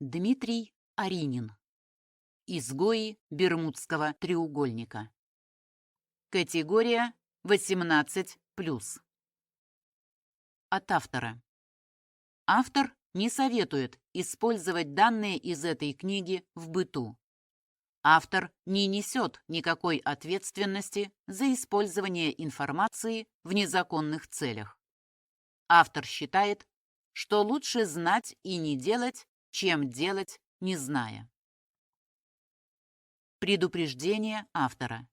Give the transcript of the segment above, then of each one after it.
Дмитрий Аринин. Изгои Бермудского треугольника. Категория 18+. От автора. Автор не советует использовать данные из этой книги в быту. Автор не несет никакой ответственности за использование информации в незаконных целях. Автор считает, что лучше знать и не делать, чем делать, не зная. Предупреждение автора.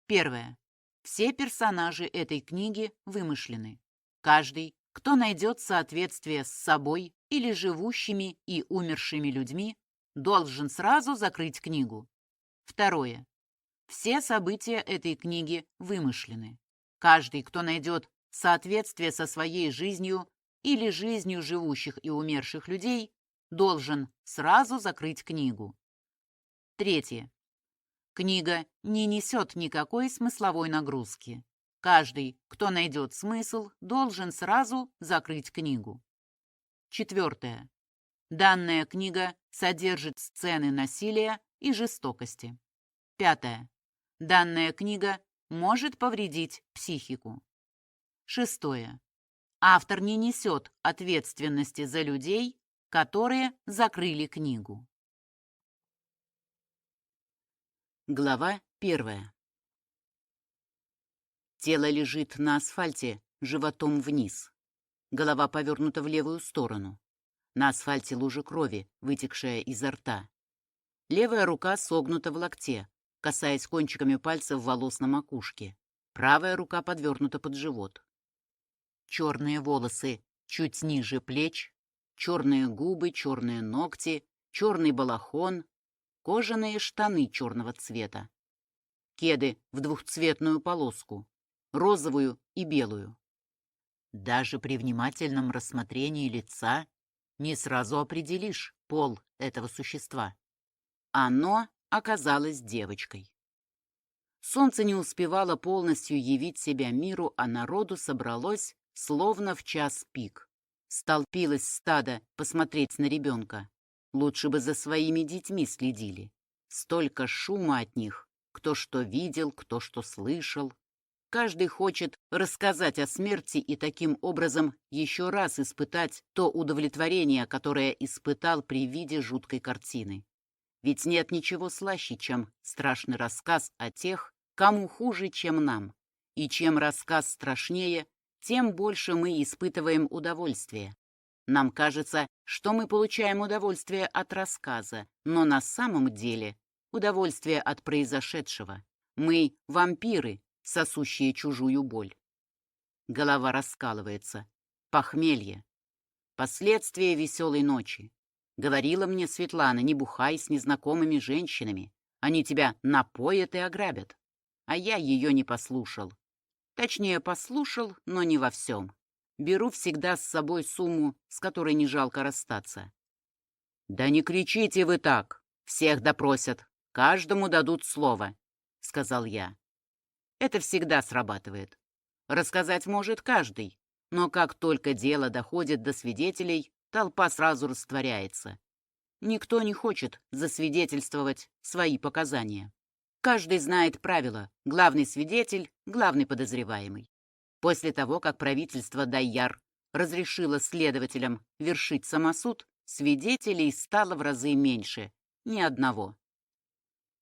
Первое. Все персонажи этой книги вымышлены. Каждый, кто найдет соответствие с собой или живущими и умершими людьми, должен сразу закрыть книгу. Второе. Все события этой книги вымышлены. Каждый, кто найдет соответствие со своей жизнью или жизнью живущих и умерших людей, должен сразу закрыть книгу. Третье. Книга не несет никакой смысловой нагрузки. Каждый, кто найдет смысл, должен сразу закрыть книгу. Четвертое. Данная книга содержит сцены насилия и жестокости. Пятое. Данная книга может повредить психику. Шестое. Автор не несет ответственности за людей, которые закрыли книгу. Глава 1. Тело лежит на асфальте животом вниз. Голова повернута в левую сторону. На асфальте лужа крови, вытекшая изо рта. Левая рука согнута в локте, касаясь кончиками пальцев волос на макушке. Правая рука подвернута под живот. Черные волосы чуть ниже плеч, черные губы, черные ногти, черный балахон, кожаные штаны черного цвета, кеды в двухцветную полоску, розовую и белую. Даже при внимательном рассмотрении лица не сразу определишь пол этого существа. Оно оказалось девочкой. Солнце не успевало полностью явить себя миру, а народу собралось, словно в час пик. Столпилось стадо посмотреть на ребенка. Лучше бы за своими детьми следили. Столько шума от них. Кто что видел, кто что слышал. Каждый хочет рассказать о смерти и таким образом еще раз испытать то удовлетворение, которое испытал при виде жуткой картины. Ведь нет ничего слаще, чем страшный рассказ о тех, кому хуже, чем нам. И чем рассказ страшнее, тем больше мы испытываем удовольствие. Нам кажется, что мы получаем удовольствие от рассказа, но на самом деле удовольствие от произошедшего. Мы вампиры, сосущие чужую боль. Голова раскалывается. Похмелье. Последствия веселой ночи. Говорила мне Светлана, не бухай с незнакомыми женщинами. Они тебя напоят и ограбят. А я ее не послушал. Точнее, послушал, но не во всем. Беру всегда с собой сумму, с которой не жалко расстаться. «Да не кричите вы так! Всех допросят. Каждому дадут слово», — сказал я. Это всегда срабатывает. Рассказать может каждый, но как только дело доходит до свидетелей, толпа сразу растворяется. Никто не хочет засвидетельствовать свои показания. Каждый знает правила: главный свидетель, главный подозреваемый. После того, как правительство Дайяр разрешило следователям вершить самосуд, свидетелей стало в разы меньше, ни одного.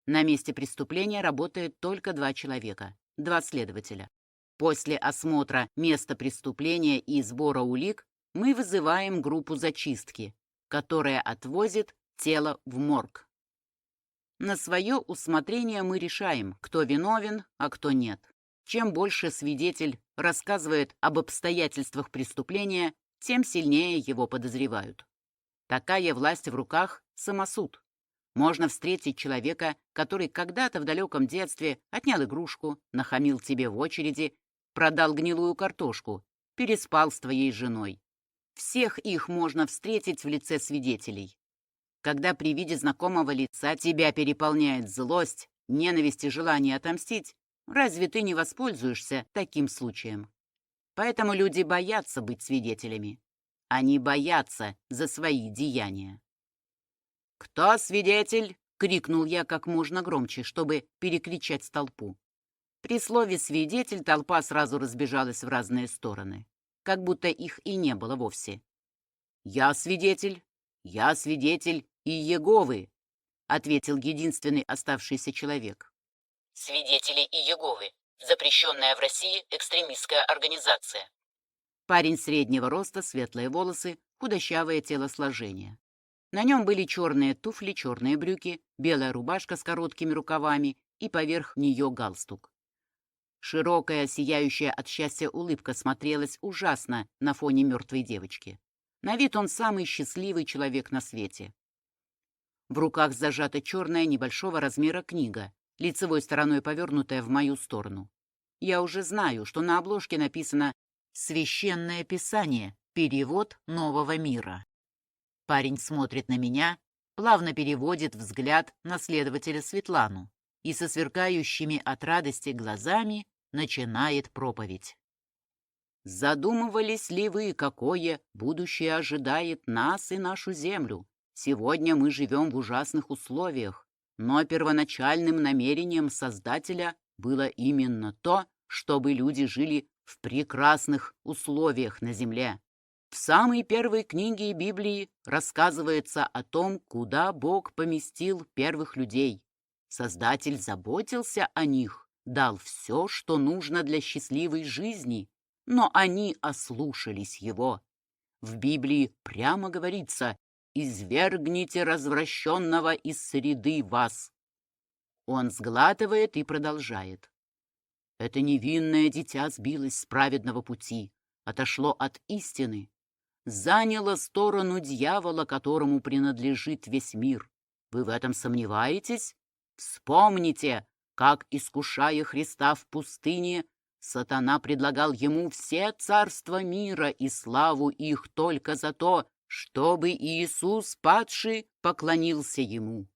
На месте преступления работает только 2 человека, 2 следователя. После осмотра места преступления и сбора улик мы вызываем группу зачистки, которая отвозит тело в морг. На свое усмотрение мы решаем, кто виновен, а кто нет. Чем больше свидетель рассказывает об обстоятельствах преступления, тем сильнее его подозревают. Такая власть в руках – самосуд. Можно встретить человека, который когда-то в далеком детстве отнял игрушку, нахамил тебе в очереди, продал гнилую картошку, переспал с твоей женой. Всех их можно встретить в лице свидетелей. Когда при виде знакомого лица тебя переполняет злость, ненависть и желание отомстить, разве ты не воспользуешься таким случаем? Поэтому люди боятся быть свидетелями. Они боятся за свои деяния. «Кто свидетель?» — крикнул я как можно громче, чтобы перекричать толпу. При слове «свидетель» толпа сразу разбежалась в разные стороны, как будто их и не было вовсе. «Я свидетель и Иеговы», — ответил единственный оставшийся человек. «Свидетели Иеговы. Запрещенная в России экстремистская организация». Парень среднего роста, светлые волосы, худощавое телосложение. На нем были черные туфли, черные брюки, белая рубашка с короткими рукавами и поверх нее галстук. Широкая, сияющая от счастья улыбка смотрелась ужасно на фоне мертвой девочки. На вид он самый счастливый человек на свете. В руках зажата черная небольшого размера книга, лицевой стороной повернутая в мою сторону. Я уже знаю, что на обложке написано «Священное Писание. Перевод Нового мира». Парень смотрит на меня, плавно переводит взгляд на следователя Светлану и со сверкающими от радости глазами начинает проповедь. «Задумывались ли вы, какое будущее ожидает нас и нашу землю? Сегодня мы живем в ужасных условиях, но первоначальным намерением Создателя было именно то, чтобы люди жили в прекрасных условиях на земле. В самой первой книге Библии рассказывается о том, куда Бог поместил первых людей. Создатель заботился о них, дал все, что нужно для счастливой жизни, но они ослушались его. В Библии прямо говорится: «Извергните развращенного из среды вас». Он сглатывает и продолжает. Это невинное дитя сбилось с праведного пути, отошло от истины, заняло сторону дьявола, которому принадлежит весь мир. Вы в этом сомневаетесь? Вспомните, как, искушая Христа в пустыне, сатана предлагал ему все царства мира и славу их только за то, чтобы Иисус, падший, поклонился ему.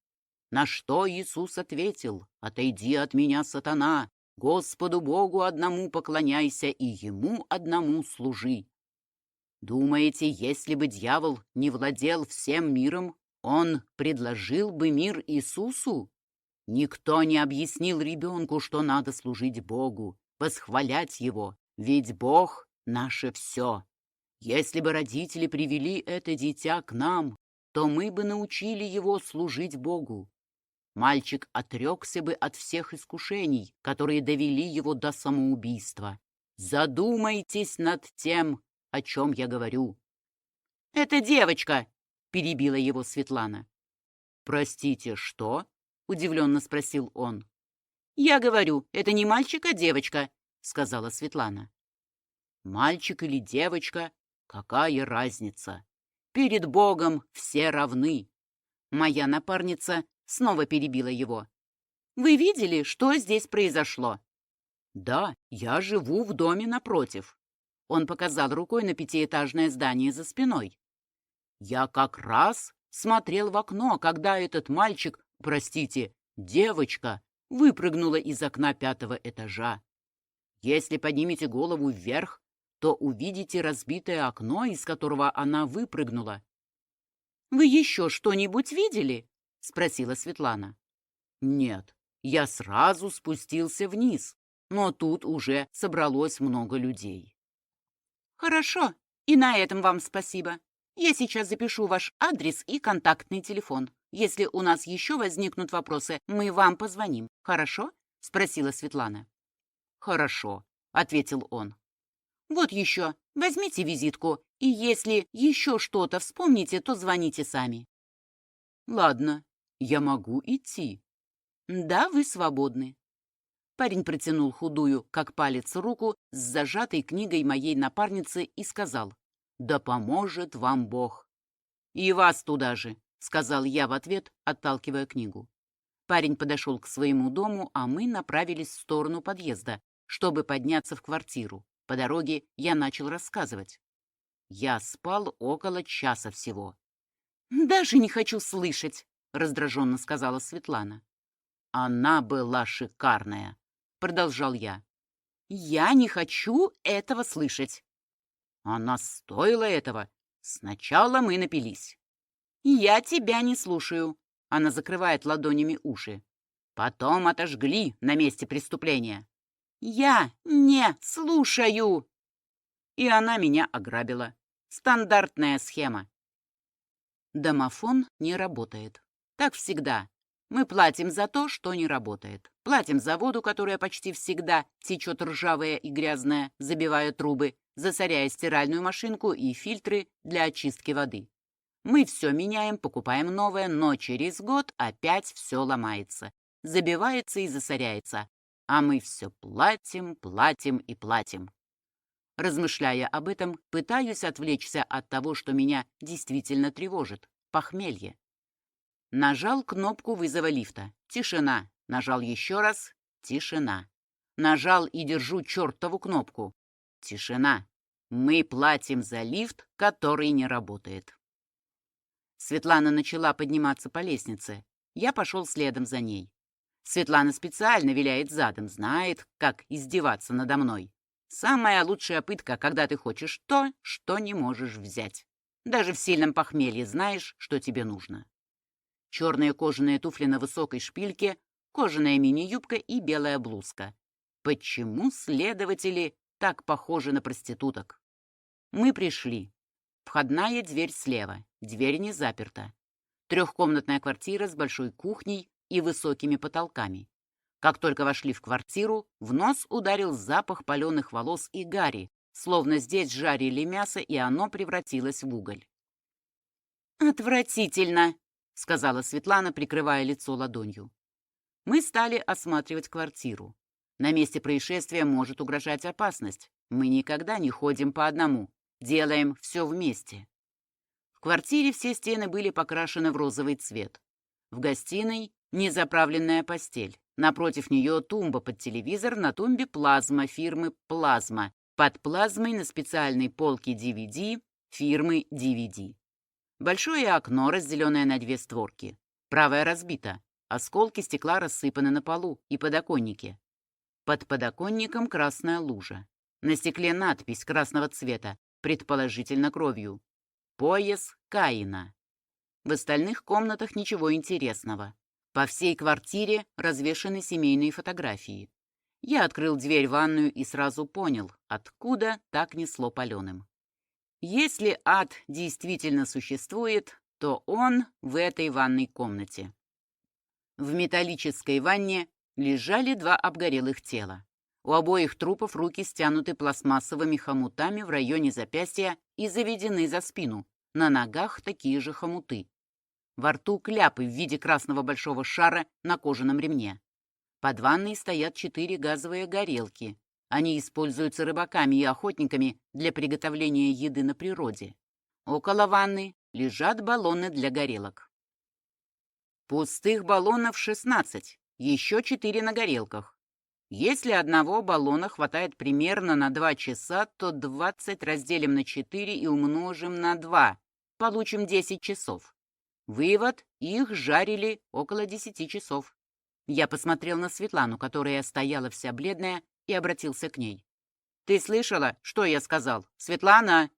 На что Иисус ответил: «Отойди от меня, сатана, Господу Богу одному поклоняйся и Ему одному служи». Думаете, если бы дьявол не владел всем миром, он предложил бы мир Иисусу? Никто не объяснил ребенку, что надо служить Богу, восхвалять Его, ведь Бог — наше все. Если бы родители привели это дитя к нам, то мы бы научили его служить Богу. Мальчик отрекся бы от всех искушений, которые довели его до самоубийства. Задумайтесь над тем, о чем я говорю. «Это девочка!» — перебила его Светлана. «Простите, что?» — удивленно спросил он. «Я говорю, это не мальчик, а девочка», — сказала Светлана. «Мальчик или девочка? Какая разница? Перед Богом все равны». Моя напарница снова перебила его. «Вы видели, что здесь произошло?» «Да, я живу в доме напротив». Он показал рукой на пятиэтажное здание за спиной. «Я как раз смотрел в окно, когда этот мальчик, простите, девочка, выпрыгнула из окна 5-го этажа. Если поднимете голову вверх, то увидите разбитое окно, из которого она выпрыгнула». «Вы еще что-нибудь видели?» — спросила Светлана. «Нет, я сразу спустился вниз, но тут уже собралось много людей». «Хорошо, и на этом вам спасибо. Я сейчас запишу ваш адрес и контактный телефон. Если у нас еще возникнут вопросы, мы вам позвоним. Хорошо?» — спросила Светлана. «Хорошо», — ответил он. «Вот еще, возьмите визитку, и если еще что-то вспомните, то звоните сами». «Ладно, я могу идти». «Да, вы свободны». Парень протянул худую, как палец, руку с зажатой книгой моей напарницы и сказал: «Да поможет вам Бог». «И вас туда же», — сказал я в ответ, отталкивая книгу. Парень подошел к своему дому, а мы направились в сторону подъезда, чтобы подняться в квартиру. По дороге я начал рассказывать. Я спал около часа всего. «Даже не хочу слышать», — раздраженно сказала Светлана. «Она была шикарная», — продолжал я. «Я не хочу этого слышать». «Она стоила этого. Сначала мы напились». «Я тебя не слушаю. Она закрывает ладонями уши. Потом отожгли на месте преступления. Я не слушаю. И она меня ограбила. Стандартная схема. Домофон не работает. Так всегда. Мы платим за то, что не работает. Платим за воду, которая почти всегда течет ржавая и грязная, забивая трубы, засоряя стиральную машинку и фильтры для очистки воды. Мы все меняем, покупаем новое, но через год опять все ломается, забивается и засоряется. А мы все платим, платим и платим. Размышляя об этом, пытаюсь отвлечься от того, что меня действительно тревожит – похмелье. Нажал кнопку вызова лифта. Тишина. Нажал еще раз. Тишина. Нажал и держу чертову кнопку. Тишина. Мы платим за лифт, который не работает. Светлана начала подниматься по лестнице. Я пошел следом за ней. Светлана специально виляет задом, знает, как издеваться надо мной. Самая лучшая пытка, когда ты хочешь то, что не можешь взять. Даже в сильном похмелье знаешь, что тебе нужно. Черные кожаные туфли на высокой шпильке, кожаная мини-юбка и белая блузка. Почему следователи так похожи на проституток? Мы пришли. Входная дверь слева, дверь не заперта. Трехкомнатная квартира с большой кухней и высокими потолками. Как только вошли в квартиру, в нос ударил запах паленых волос и гари, словно здесь жарили мясо, и оно превратилось в уголь. «Отвратительно!» — сказала Светлана, прикрывая лицо ладонью. Мы стали осматривать квартиру. На месте происшествия может угрожать опасность. Мы никогда не ходим по одному, делаем все вместе. В квартире все стены были покрашены в розовый цвет. В гостиной незаправленная постель. Напротив нее тумба под телевизор, на тумбе плазма фирмы «Плазма». Под плазмой на специальной полке DVD фирмы DVD. Большое окно, разделенное на две створки. Правая разбита. Осколки стекла рассыпаны на полу и подоконнике. Под подоконником красная лужа. На стекле надпись красного цвета, предположительно кровью. «Пояс Каина». В остальных комнатах ничего интересного. По всей квартире развешаны семейные фотографии. Я открыл дверь в ванную и сразу понял, откуда так несло паленым. Если ад действительно существует, то он в этой ванной комнате. В металлической ванне лежали два обгорелых тела. У обоих трупов руки стянуты пластмассовыми хомутами в районе запястья и заведены за спину. На ногах такие же хомуты. Во рту кляпы в виде красного большого шара на кожаном ремне. Под ванной стоят 4 газовые горелки. Они используются рыбаками и охотниками для приготовления еды на природе. Около ванны лежат баллоны для горелок. Пустых баллонов 16, еще 4 на горелках. Если одного баллона хватает примерно на 2 часа, то 20 разделим на 4 и умножим на 2. Получим 10 часов. Вывод: их жарили около 10 часов. Я посмотрел на Светлану, которая стояла вся бледная, и обратился к ней. «Ты слышала, что я сказал? Светлана!»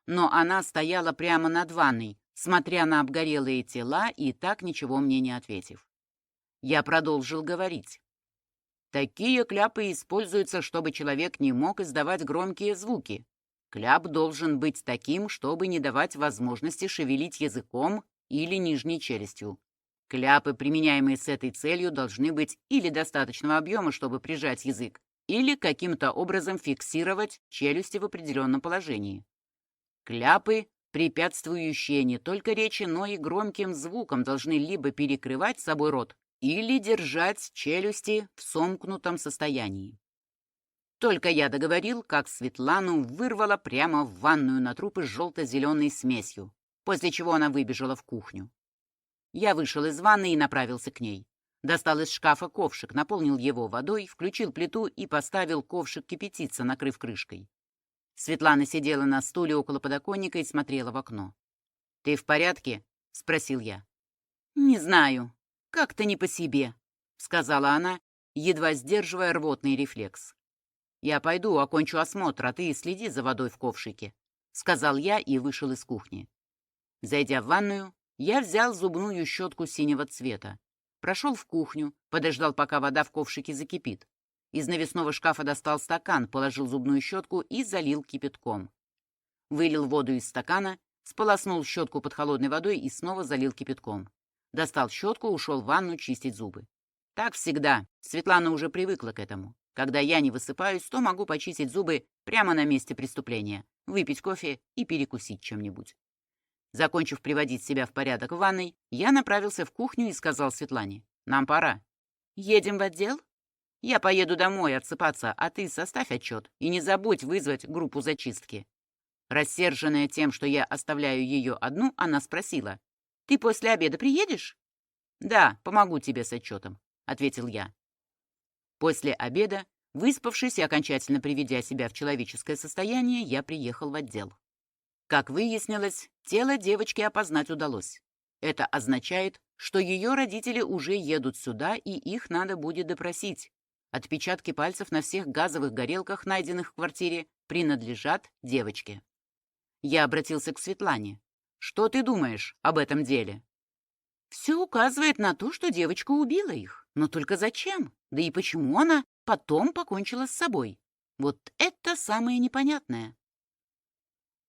Но она стояла прямо над ванной, смотря на обгорелые тела и так ничего мне не ответив. Я продолжил говорить. Такие кляпы используются, чтобы человек не мог издавать громкие звуки. Кляп должен быть таким, чтобы не давать возможности шевелить языком или нижней челюстью. Кляпы, применяемые с этой целью, должны быть или достаточного объема, чтобы прижать язык, или каким-то образом фиксировать челюсти в определенном положении. Кляпы, препятствующие не только речи, но и громким звукам, должны либо перекрывать собой рот, или держать челюсти в сомкнутом состоянии. Только я договорил, как Светлану вырвало прямо в ванную на трупы с желто-зеленой смесью, после чего она выбежала в кухню. Я вышел из ванны и направился к ней. Достал из шкафа ковшик, наполнил его водой, включил плиту и поставил ковшик кипятиться, накрыв крышкой. Светлана сидела на стуле около подоконника и смотрела в окно. «Ты в порядке?» — спросил я. «Не знаю. Как-то не по себе», — сказала она, едва сдерживая рвотный рефлекс. «Я пойду, окончу осмотр, а ты следи за водой в ковшике», — сказал я и вышел из кухни. Зайдя в ванную, Я взял зубную щетку синего цвета. Прошел в кухню, подождал, пока вода в ковшике закипит. Из навесного шкафа достал стакан, положил зубную щетку и залил кипятком. Вылил воду из стакана, сполоснул щетку под холодной водой и снова залил кипятком. Достал щетку, ушел в ванну чистить зубы. Так всегда. Светлана уже привыкла к этому. Когда я не высыпаюсь, то могу почистить зубы прямо на месте преступления, выпить кофе и перекусить чем-нибудь. Закончив приводить себя в порядок в ванной, я направился в кухню и сказал Светлане: «Нам пора». «Едем в отдел?» «Я поеду домой отсыпаться, а ты составь отчет и не забудь вызвать группу зачистки». Рассерженная тем, что я оставляю ее одну, она спросила: «Ты после обеда приедешь?» «Да, помогу тебе с отчетом», — ответил я. После обеда, выспавшись и окончательно приведя себя в человеческое состояние, я приехал в отдел. Как выяснилось, тело девочки опознать удалось. Это означает, что ее родители уже едут сюда, и их надо будет допросить. Отпечатки пальцев на всех газовых горелках, найденных в квартире, принадлежат девочке. Я обратился к Светлане. «Что ты думаешь об этом деле?» «Все указывает на то, что девочка убила их. Но только зачем? Да и почему она потом покончила с собой? Вот это самое непонятное».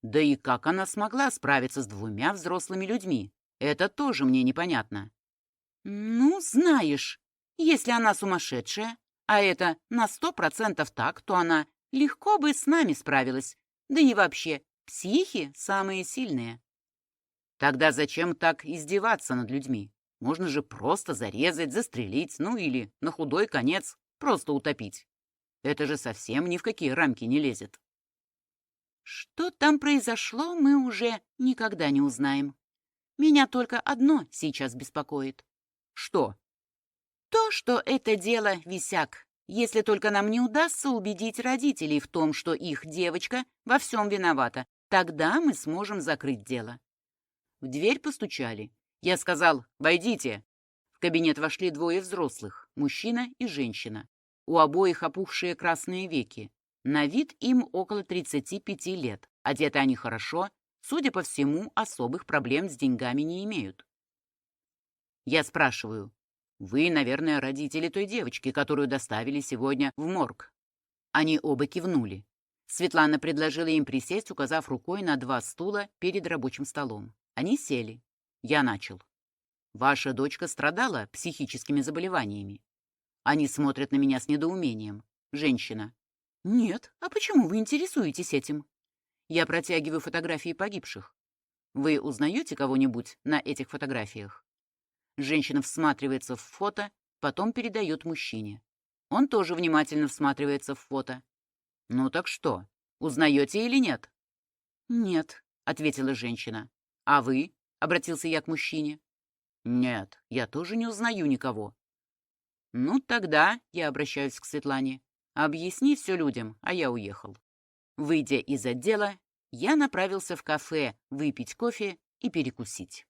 «Да и как она смогла справиться с двумя взрослыми людьми? Это тоже мне непонятно». «Ну, знаешь, если она сумасшедшая, а это на 100% так, то она легко бы с нами справилась. Да и вообще, психи самые сильные». «Тогда зачем так издеваться над людьми? Можно же просто зарезать, застрелить, ну или, на худой конец, просто утопить. Это же совсем ни в какие рамки не лезет». «Что там произошло, мы уже никогда не узнаем. Меня только одно сейчас беспокоит». «Что?» «То, что это дело висяк. Если только нам не удастся убедить родителей в том, что их девочка во всем виновата, тогда мы сможем закрыть дело». В дверь постучали. Я сказал: «Войдите». В кабинет вошли двое взрослых, мужчина и женщина. У обоих опухшие красные веки. На вид им около 35 лет. Одеты они хорошо. Судя по всему, особых проблем с деньгами не имеют. Я спрашиваю: «Вы, наверное, родители той девочки, которую доставили сегодня в морг?» Они оба кивнули. Светлана предложила им присесть, указав рукой на 2 стула перед рабочим столом. Они сели. Я начал: «Ваша дочка страдала психическими заболеваниями». Они смотрят на меня с недоумением. Женщина: «Нет, а почему вы интересуетесь этим?» Я протягиваю фотографии погибших. «Вы узнаете кого-нибудь на этих фотографиях?» Женщина всматривается в фото, потом передает мужчине. Он тоже внимательно всматривается в фото. «Ну так что, узнаете или нет?» «Нет», — ответила женщина. «А вы?» — обратился я к мужчине. «Нет, я тоже не узнаю никого». «Ну тогда я обращаюсь к Светлане. Объясни все людям, а я уехал». Выйдя из отдела, я направился в кафе выпить кофе и перекусить.